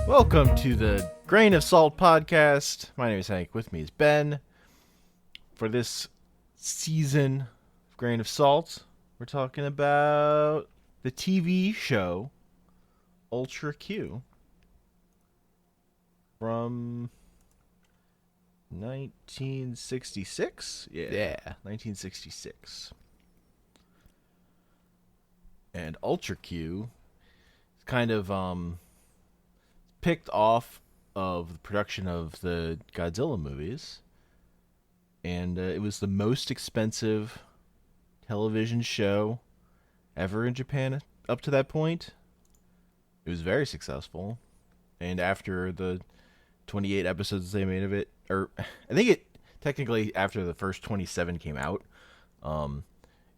Welcome to the Grain of Salt podcast. My name is Hank. With me is Ben. For this season of Grain of Salt, we're talking about the TV show Ultra Q from 1966? Yeah, 1966. And Ultra Q is kind of picked off of the production of the Godzilla movies, and it was the most expensive television show ever in Japan up to that point. It was very successful, and after the 28 episodes they made of it, or I think it technically after the first 27 came out,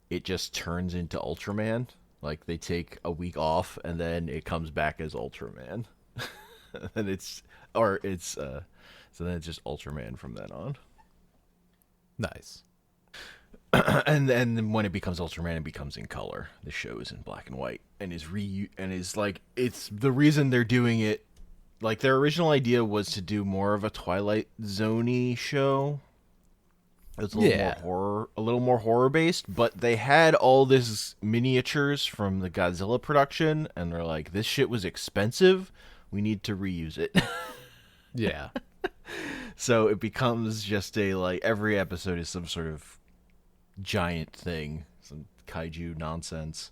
it just turns into Ultraman. Like, they take a week off and then it comes back as Ultraman. And so then it's just Ultraman from then on. Nice. And then when it becomes Ultraman, it becomes in color. The show is in black and white and is like, it's the reason they're doing it. Like, their original idea was to do more of a Twilight Zone-y show. It's a little more horror based, but they had all this miniatures from the Godzilla production, and they're like, this shit was expensive. We need to reuse it. Yeah. So it becomes just every episode is some sort of giant thing, some kaiju nonsense.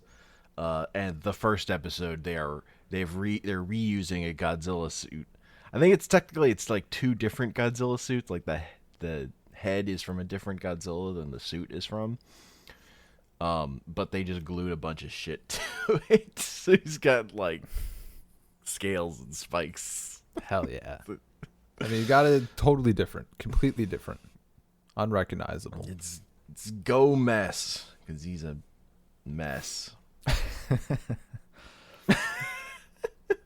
And the first episode, they're reusing a Godzilla suit. I think it's like two different Godzilla suits. Like the head is from a different Godzilla than the suit is from. But they just glued a bunch of shit to it. So he's got like scales and spikes. Hell yeah. I mean, you got it totally different, completely different, unrecognizable. It's Gomess, because he's a mess.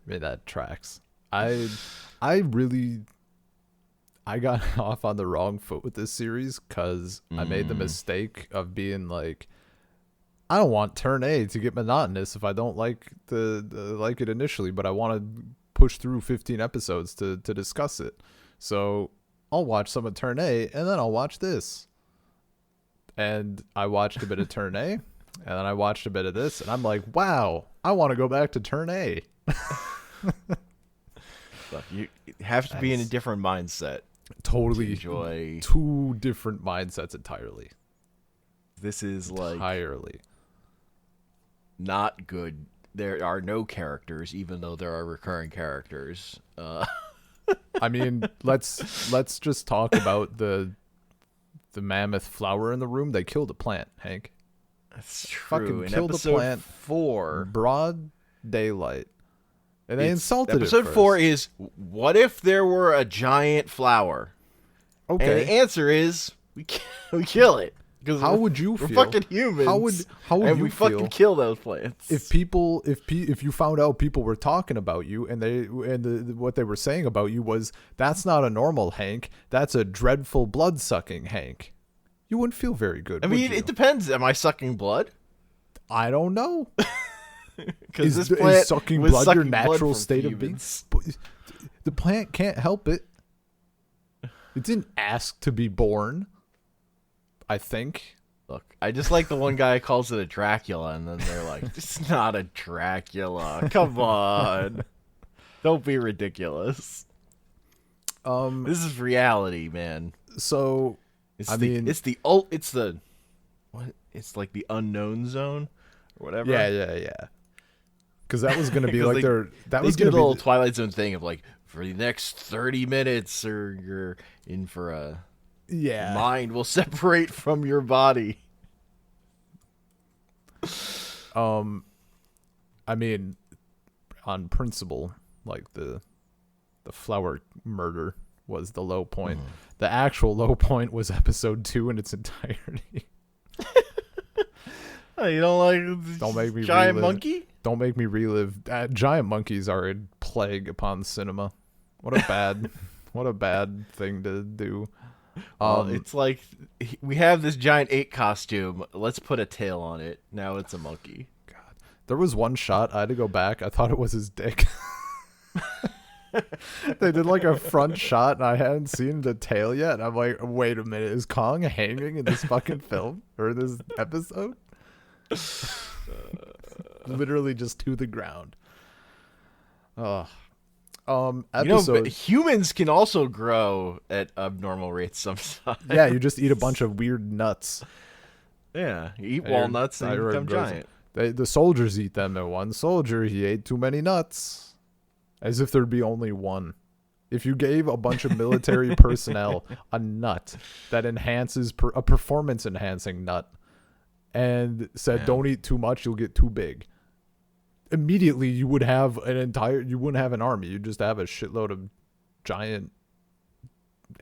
Man, that tracks. I got off on the wrong foot with this series because I made the mistake of being like, I don't want turn A to get monotonous if I don't like like it initially, but I want to push through 15 episodes to discuss it. So I'll watch some of turn A and then I'll watch this. And I watched a bit of turn A and then I watched a bit of this and I'm like, wow, I want to go back to turn A. Look, you have to be in a different mindset. Totally enjoy two different mindsets entirely. This is entirely not good. There are no characters, even though there are recurring characters. I mean, let's just talk about the Mammoth Flower in the room. They killed a plant, Hank. That's true. Fucking in killed a episode plant. 4, broad daylight. And they insulted it. Episode 4 is, what if there were a giant flower? Okay. And the answer is, we kill it. How would you feel? We're fucking humans. How would and you we feel fucking kill those plants? if you found out people were talking about you and what they were saying about you was, that's not a normal Hank, that's a dreadful blood-sucking Hank. You wouldn't feel very good. I mean, it depends. Am I sucking blood? I don't know. Because this plant is sucking was blood sucking your natural blood state of being? The plant can't help it. It didn't ask to be born, I think. Look, I just like the one guy calls it a Dracula, and then they're like, it's not a Dracula. Come on. Don't be ridiculous. This is reality, man. So, It's like the unknown zone or whatever. Yeah. Because that was going to be like they that was did going to a little be Twilight Zone thing of like, for the next 30 minutes, or you're in for a mind will separate from your body. I mean, on principle, like the flower murder was the low point. The actual low point was episode 2 in its entirety. Oh, you don't like Don't make me giant relive. monkey? Don't make me relive. Giant monkeys are a plague upon cinema. What a bad thing to do. It's like, we have this giant ape costume. Let's put a tail on it. Now it's a monkey. God, there was one shot I had to go back. I thought it was his dick. They did like a front shot, and I hadn't seen the tail yet. And I'm like, wait a minute, is Kong hanging in this fucking film or this episode? Literally just to the ground. Oh, episode. But humans can also grow at abnormal rates sometimes. Yeah, you just eat a bunch of weird nuts. Yeah, you eat walnuts and you become giant. The soldiers eat them, and one soldier, he ate too many nuts. As if there'd be only one. If you gave a bunch of military personnel a nut that enhances a performance enhancing nut and said, don't eat too much, you'll get too big. Immediately you would have you wouldn't have an army. You'd just have a shitload of giant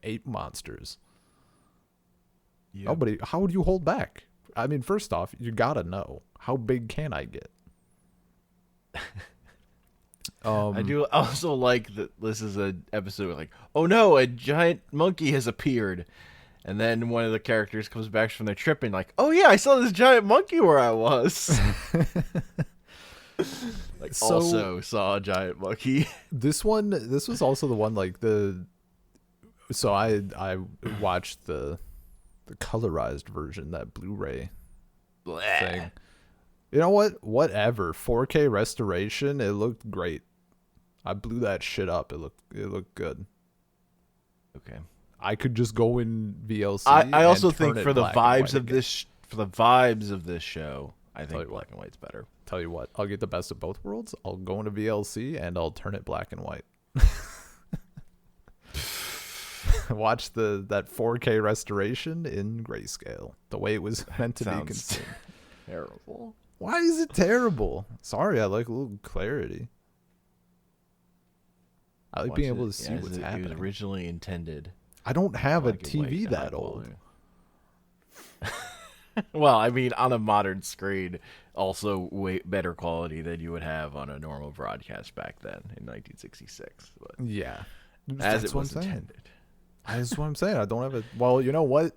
ape monsters. Yep. How would you hold back? I mean, first off, you gotta know, how big can I get? I do also like that this is an episode like, oh no, a giant monkey has appeared. And then one of the characters comes back from their trip and like, oh yeah, I saw this giant monkey where I was. Also saw a giant monkey. This was also the one like so I watched the colorized version, that Blu-ray thing. You know what? Whatever. 4K restoration, it looked great. I blew that shit up. It looked good. Okay. I could just go in VLC. I also think for the vibes of this show, I think black and white's better. Tell you what, I'll get the best of both worlds. I'll go into VLC and I'll turn it black and white. Watch that 4K restoration in grayscale, the way it was meant to be consumed. Terrible. Why is it terrible? Sorry, I like a little clarity. I like being able to see what's happening. It was originally intended. I don't have a TV that old. Well, I mean, on a modern screen, also way better quality than you would have on a normal broadcast back then in 1966. But yeah, as it was intended. That's what I'm saying. I don't have a. Well, you know what?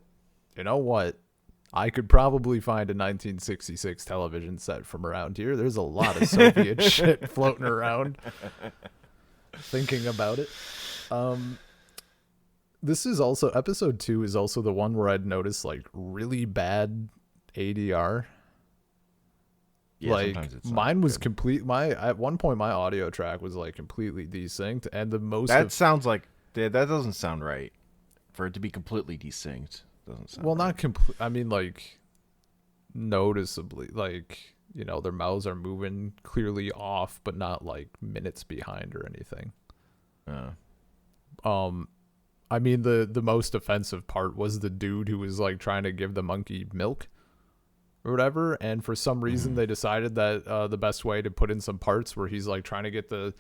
I could probably find a 1966 television set from around here. There's a lot of Soviet shit floating around. Thinking about it. This is also, episode 2 is also the one where I'd noticed like really bad ADR. Yeah, like mine was complete. At one point my audio track was like completely desynced, and the most sounds like that doesn't sound right for it to be completely desynced. Doesn't sound well, right. Not complete. I mean, like noticeably, like their mouths are moving clearly off, but not like minutes behind or anything. I mean, the most offensive part was the dude who was like trying to give the monkey milk or whatever, and for some reason they decided that the best way to put in some parts where he's like trying to get the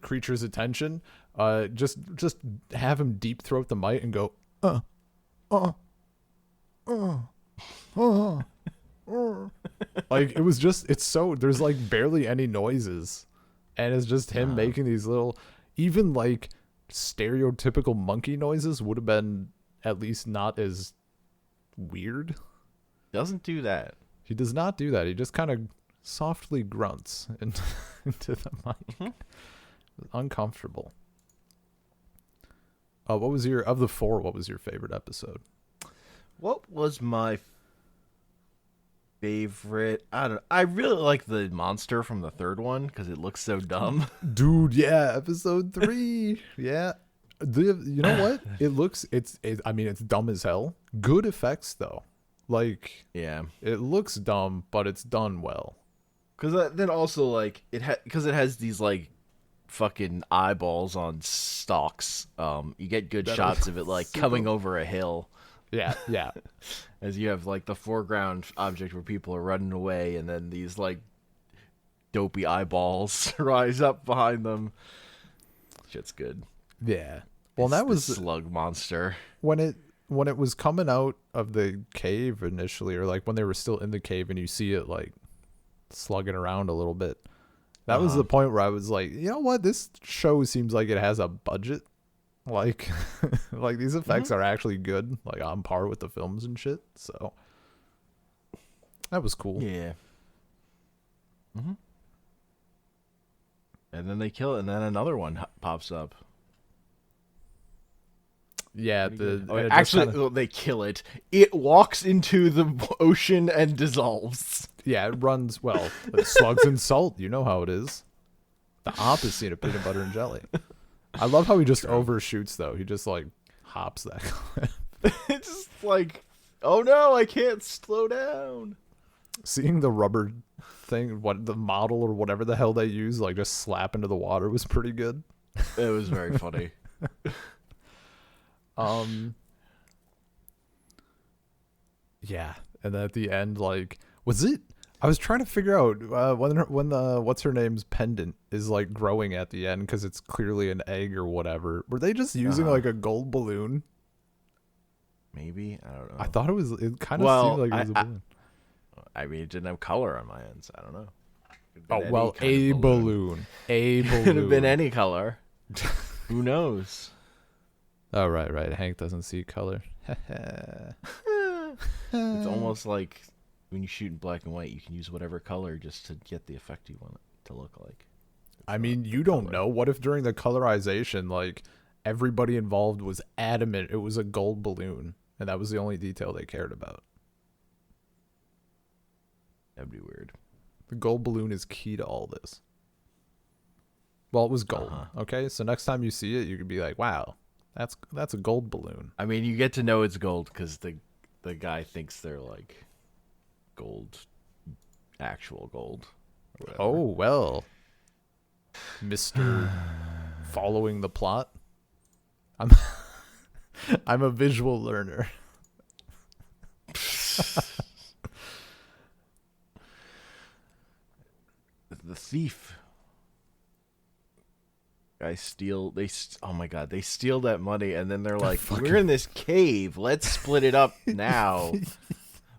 creature's attention, just have him deep throat the mic and go like it was just, there's like barely any noises, and it's just him making these little, even like stereotypical monkey noises would have been at least not as weird. Doesn't do that. He does not do that. He just kind of softly grunts into the mic. Uncomfortable. What was your favorite episode? What was my favorite? I don't know. I really like the monster from the third one because it looks so dumb. Dude, yeah, episode 3. Yeah. You know what? I mean, it's dumb as hell. Good effects though. Like, yeah, it looks dumb, but it's done well. Because then also like because it has these like fucking eyeballs on stalks. You get good shots of it like coming over a hill. Yeah. As you have like the foreground object where people are running away, and then these like dopey eyeballs rise up behind them. Shit's good. Yeah. Well, that was the slug monster. When it was coming out of the cave initially, or like when they were still in the cave and you see it like slugging around a little bit. That was the point where I was like, you know what? This show seems like it has a budget. Like, like these effects are actually good, like on par with the films and shit. So that was cool. Yeah. And then they kill it, and then another one pops up. Yeah, Oh, and it just actually, kinda, they kill it. It walks into the ocean and dissolves. yeah, it runs well. Slugs and salt, you know how it is. The opposite of peanut butter and jelly. I love how he just overshoots though. He just like hops that cliff. It's just like, oh no, I can't slow down. Seeing the rubber thing, what the model or whatever the hell they use, like just slap into the water was pretty good. It was very funny. Yeah, and then at the end, like, was it? I was trying to figure out when the what's her name's pendant is like growing at the end because it's clearly an egg or whatever. Were they just using like a gold balloon? Maybe, I don't know. I thought it was. It kind of seemed like it was a balloon. I mean, it didn't have color on my end, so I don't know. Oh well, a balloon. A balloon. Could have been any color. Who knows? Oh right. Hank doesn't see color. It's almost like when you shoot in black and white, you can use whatever color just to get the effect you want it to look like. I mean, you don't know. What if during the colorization, like, everybody involved was adamant it was a gold balloon, and that was the only detail they cared about? That'd be weird. The gold balloon is key to all this. Well, it was gold. Okay, so next time you see it, you could be like, "Wow, that's a gold balloon." I mean, you get to know it's gold because the guy thinks they're like gold, actual gold. Oh well, Mr. Following the plot. I'm a visual learner. The thief. Oh my god, they steal that money and then they're like, we're in this cave, let's split it up now.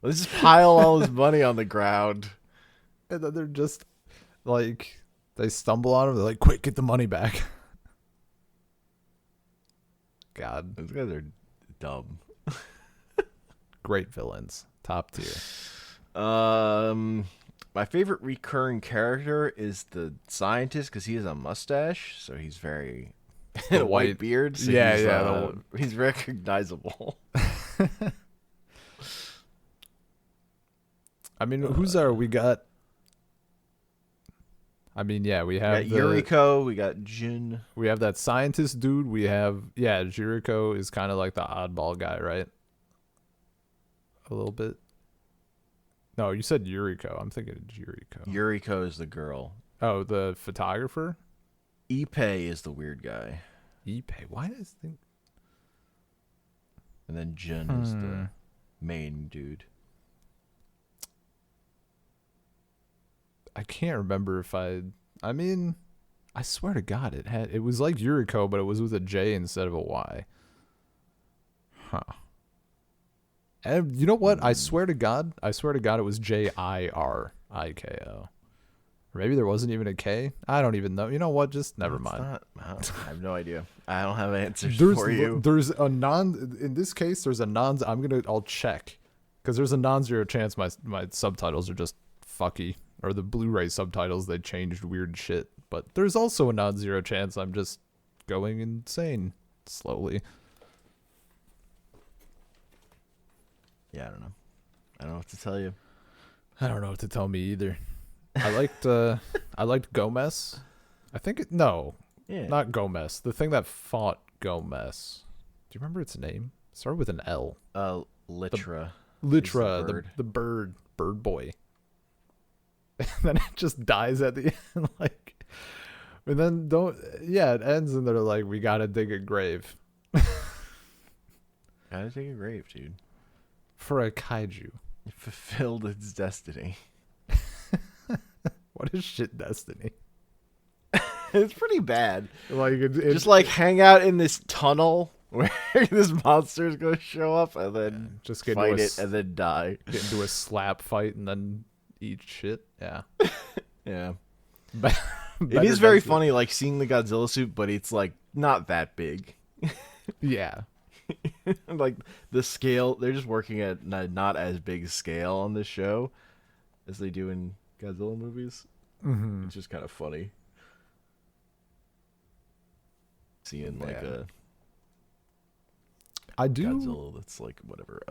Let's just pile all this money on the ground. And then they're just like, they stumble on him, they're like, quick, get the money back. God. Those guys are dumb. Great villains. Top tier. My favorite recurring character is the scientist because he has a mustache, so he's very and a white beard. So he's recognizable. I mean, we got? I mean, yeah, we have Yuriko, we got Jin. We have that scientist dude. We have, Juriko is kind of like the oddball guy, right? A little bit. No, you said Yuriko. I'm thinking of Juriko. Yuriko is the girl. Oh, the photographer? Ippei is the weird guy. Ippei? Why does think? And then Jin is the main dude. I can't remember if I mean, I swear to God, it was like Yuriko, but it was with a J instead of a Y. Huh. And you know what? I swear to God, it was Jiriko. Or maybe there wasn't even a K. I don't even know. You know what? Just never mind. I have no idea. I don't have answers for you. There's a in this case, there's a I'll check. Because there's a non-zero chance my subtitles are just fucky. Or the Blu-ray subtitles, they changed weird shit. But there's also a non-zero chance I'm just going insane slowly. Yeah, I don't know. I don't know what to tell you. I don't know what to tell me either. I liked Gomess. Not Gomess. The thing that fought Gomess. Do you remember its name? It started with an L. Litra. The bird boy. And then it just dies at the end, like, and then it ends and they're like, we gotta dig a grave. Gotta dig a grave, dude. For a kaiju. It fulfilled its destiny. What is shit destiny? It's pretty bad. Like just like hang out in this tunnel where this monster is going to show up and then just fight it and then die. Get into a slap fight and then eat shit. Yeah. Yeah. It is very funny, like seeing the Godzilla suit, but it's like not that big. Yeah. Like the scale, they're just working at not as big scale on this show as they do in Godzilla movies. Mm-hmm. It's just kind of funny. seeing like Man. a I do. Godzilla that's like whatever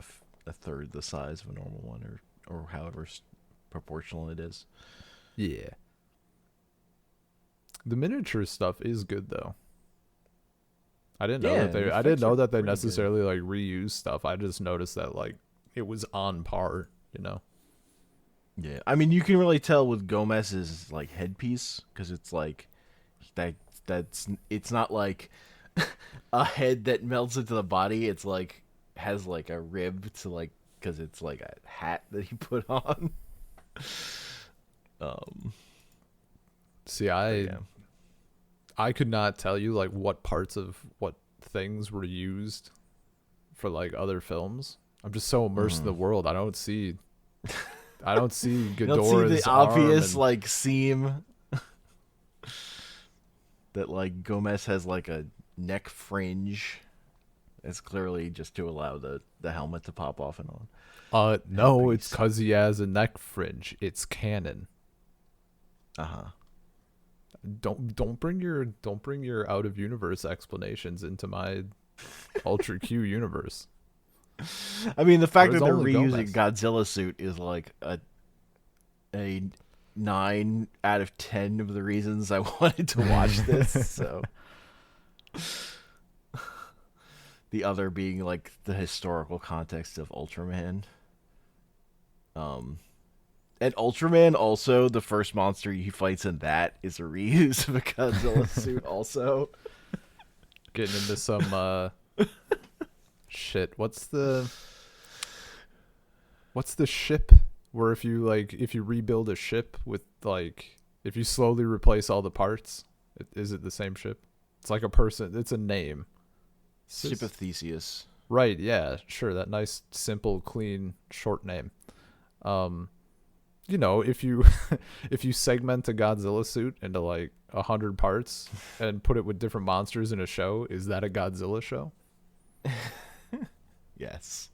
a third the size of a normal one, or however proportional it is. Yeah. The miniature stuff is good though. I didn't know Yeah, that the I didn't effects know are that they pretty good. necessarily like reuse stuff. I just noticed that like it was on par, you know. Yeah, I mean you can really tell with Gomez's like headpiece because it's like that. It's not like a head that melts into the body. It's like has like a rib to like because it's like a hat that he put on. Um, See, but yeah. I could not tell you like what parts of what things were used for like other films. I'm just so immersed in the world. I don't see You don't see Ghidorah's the arm obvious and like seam that like Gomez has like a neck fringe. It's clearly just to allow the helmet to pop off and on. no, it's Headpiece. cuz he has a neck fringe. It's canon. Uh huh. Don't bring your out of universe explanations into my Ultra Q universe. I mean, the fact That is that they're only reusing Gomez. Godzilla suit is like a 9 out of 10 of the reasons I wanted to watch this. So the other being like the historical context of Ultraman. Um, and Ultraman also the first monster he fights in that is a reuse of a Godzilla suit. Also, Getting into some shit. What's the ship where if you rebuild a ship with like if you slowly replace all the parts, is it the same ship? It's like a person. It's a name. Ship of Theseus. Right, yeah, sure, that nice simple clean short name. Um you know, if you if you segment a Godzilla suit into like 100 parts and put it with different monsters in a show, is that a Godzilla show? Yes.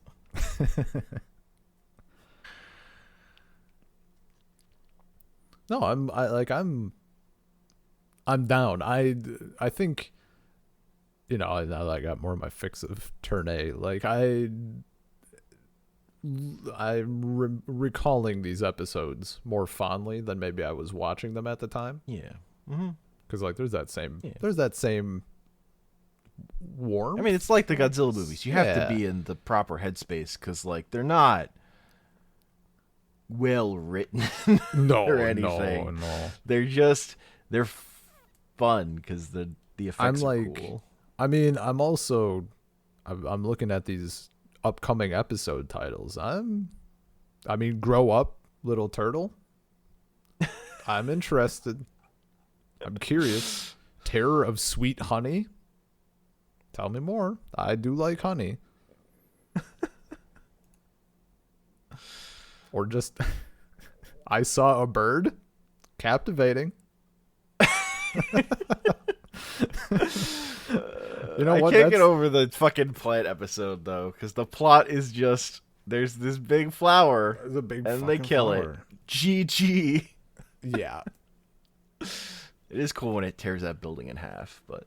No, I'm down. I think you know, now that I got more of my fix of Turn A, like I'm recalling these episodes more fondly than maybe I was watching them at the time. Yeah. Mm-hmm. Because like Yeah. there's that same I mean, warmth. it's like the Godzilla movies. You have to Yeah. be in the proper headspace because, like, they're not well written or No, no, anything. no. They're fun because the I'm effects are like, cool. I mean, I'm looking at these upcoming episode titles. I mean, grow up, little turtle. I'm interested. I'm curious. Terror of Sweet Honey. Tell me more. I do like honey. Or just, I saw a bird. Captivating. You know I what? can't get over the fucking plant episode though, because the plot is just there's this big flower It's a big and they fucking kill it. flower. GG. Yeah. It is cool when it tears that building in half, but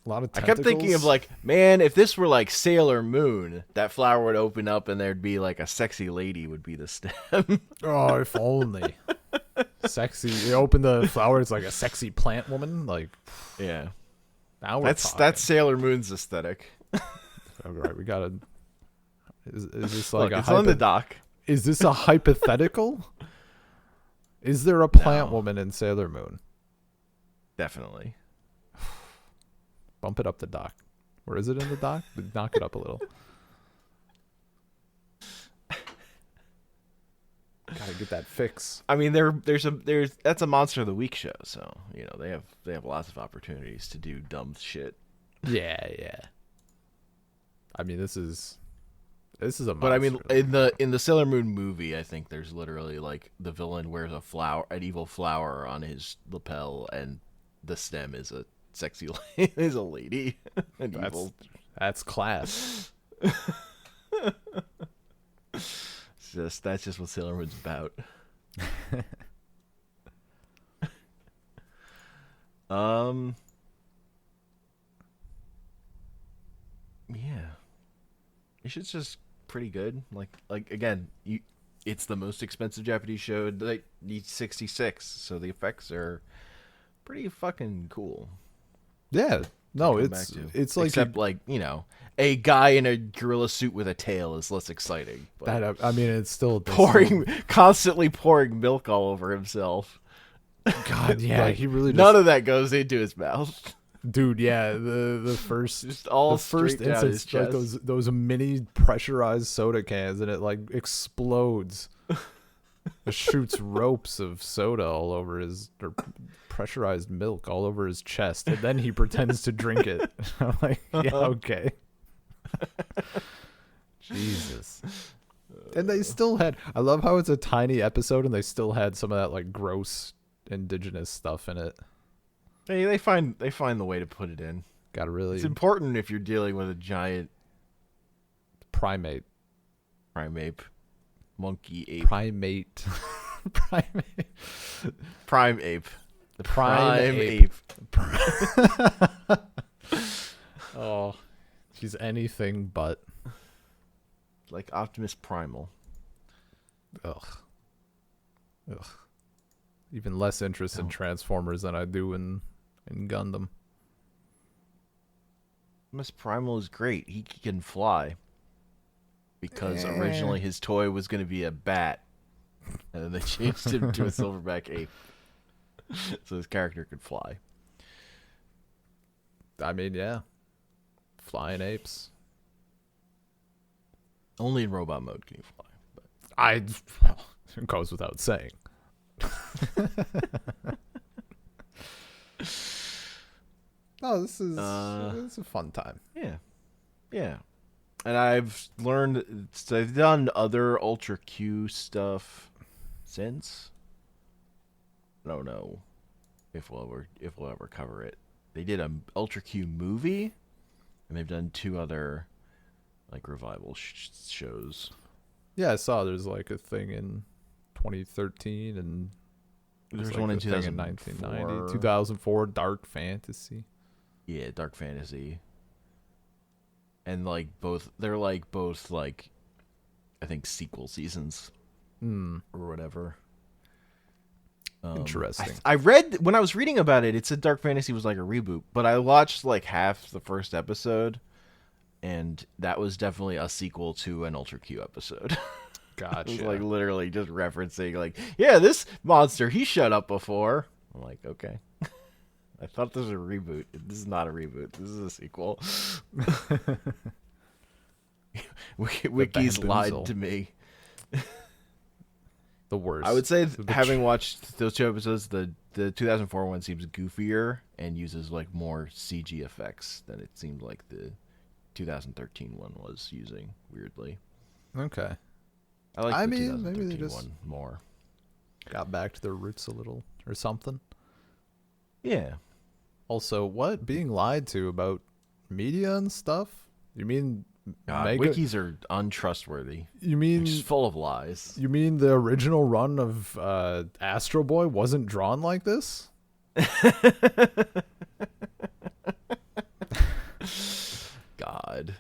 A lot of I tentacles. kept thinking of like, man, if this were like Sailor Moon, that flower would open up and there'd be like a sexy lady would be the stem. Oh, if only. Sexy. You open the flower, it's like a sexy plant woman. Like, Yeah. now we're That's talking. that's Sailor Moon's aesthetic. All right, we gotta. Is this like Look, a it's on the dock. Is this a hypothetical? Is there a plant No. woman in Sailor Moon? Definitely. Bump it up the dock. Or is it in the dock? Knock it up a little. Gotta get that fix. I mean, there's that's a Monster of the Week show, so you know they have lots of opportunities to do dumb shit. Yeah, yeah. I mean, this is a But I mean, monster. in the Sailor Moon movie, I think there's literally like the villain wears an evil flower on his lapel, and the stem is a sexy is a lady, an evil. That's class. That's just what Sailor Moon's about. shit's just pretty good. Like again, it's the most expensive Japanese show. Like 66, so the effects are pretty fucking cool. Yeah. No, Come back it's to. it's like Except like a guy in a gorilla suit with a tail is less exciting. But that. I mean, it's still constantly pouring milk all over himself. God, yeah, Like, he really none of that goes into his mouth. dude, yeah, the first Just all the first straight down his instance, like chest. those mini pressurized soda cans, and it like explodes. It shoots ropes of soda all over or pressurized milk all over his chest, and then he pretends to drink it. I'm like, yeah, okay. Jesus. And they still had. I love how it's a tiny episode, and they still had some of that like gross indigenous stuff in it. They find the way to put it in. Gotta really It's important if you're dealing with a giant primate, monkey ape, primate. prime ape, the Prime prime ape. ape. Oh, she's anything but. Like Optimus Primal. Ugh. Even less interest in Transformers than I do in Gundam. Optimus Primal is great. He can fly. Because originally his toy was going to be a bat. And then they changed him to a silverback ape. So his character could fly. I mean, yeah. Flying apes. Only in robot mode can you fly. But Well, it goes without saying. No, this is it's a fun time. Yeah. Yeah. And I've learned, I've done other Ultra Q stuff since. I don't know if we'll ever cover it. They did a Ultra Q movie, and they've done 2 other like revival shows. Yeah, I saw there's like a thing in 2013 and There's like one in a thing 1990, 2004, Dark Fantasy. Yeah, Dark Fantasy. And like they're both like I think sequel seasons or whatever. Interesting. I read when I was reading about it, it said Dark Fantasy was like a reboot, but I watched like half the first episode, and that was definitely a sequel to an Ultra Q episode. Gotcha. It was like literally just referencing like, yeah, this monster he shut up before. I'm like, okay. I thought this was a reboot. This is not a reboot. This is a sequel. Wiki's lied to me. The worst. I would say having watched those 2 episodes, the 2004 one seems goofier and uses like more CG effects than it seemed like the 2013 one was using. Weirdly, Okay. I like the maybe 2013 they just one more. got back to their roots a little or something. Yeah. Also, what? Being lied to about media and stuff? You mean wikis are untrustworthy. You mean They're just full of lies. You mean the original run of Astro Boy wasn't drawn like this? God.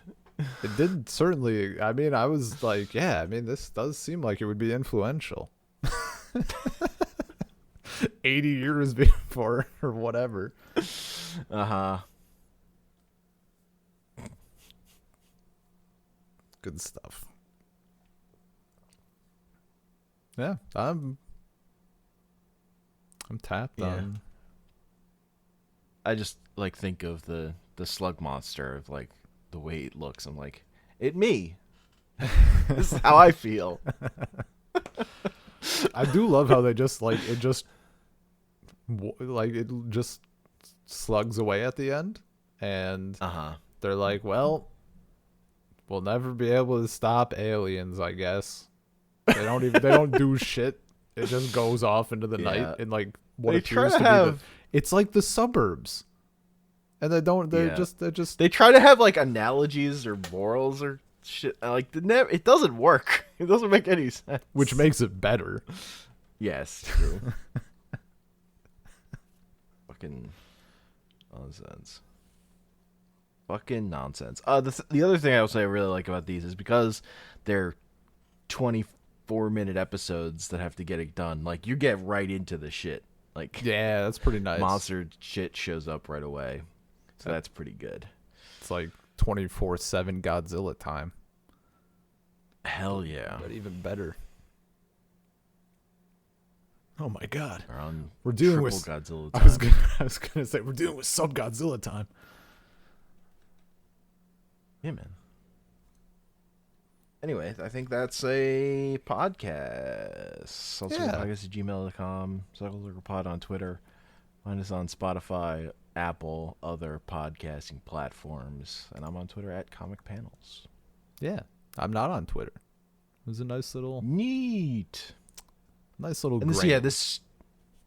It did certainly. I mean, I was like, yeah, I mean, this does seem like it would be influential. 80 years before or whatever. Uh-huh. Good stuff. Yeah, I'm tapped on. I just like think of the slug monster of like the way it looks. I'm like, it me. This is how I feel. I do love how they just like it just slugs away at the end, and they're like, well, we'll never be able to stop aliens, I guess. They don't do shit. It just goes off into the night and like what appears to be it's like the suburbs. And they try to have like analogies or morals or shit. Like it doesn't work. It doesn't make any sense. Which makes it better. Yes, true. Fucking nonsense. Fucking nonsense. The other thing I would say I really like about these is because they're 24-minute episodes that have to get it done. Like, you get right into the shit. Like, Yeah, that's pretty nice. monster shit shows up right away. So that's pretty good. It's like 24/7 Godzilla time. Hell yeah. But even better. Oh my god. We're dealing with Godzilla time. I was gonna say we're dealing with Sub Godzilla time. Yeah, man. Anyway, I think that's a podcast. Podcast@gmail.com. CircleCirclePod on Twitter. Find us on Spotify, Apple, other podcasting platforms. And I'm on Twitter @ComicPanels. Yeah. I'm not on Twitter. It was a nice little Neat.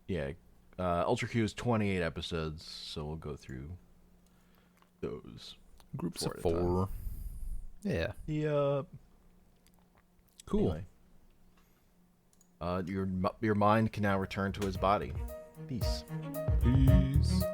grain. Ultra Q is 28 episodes, so we'll go through those. Groups of 4. Yeah. Yep. Cool. Anyway, your mind can now return to his body. Peace. Peace.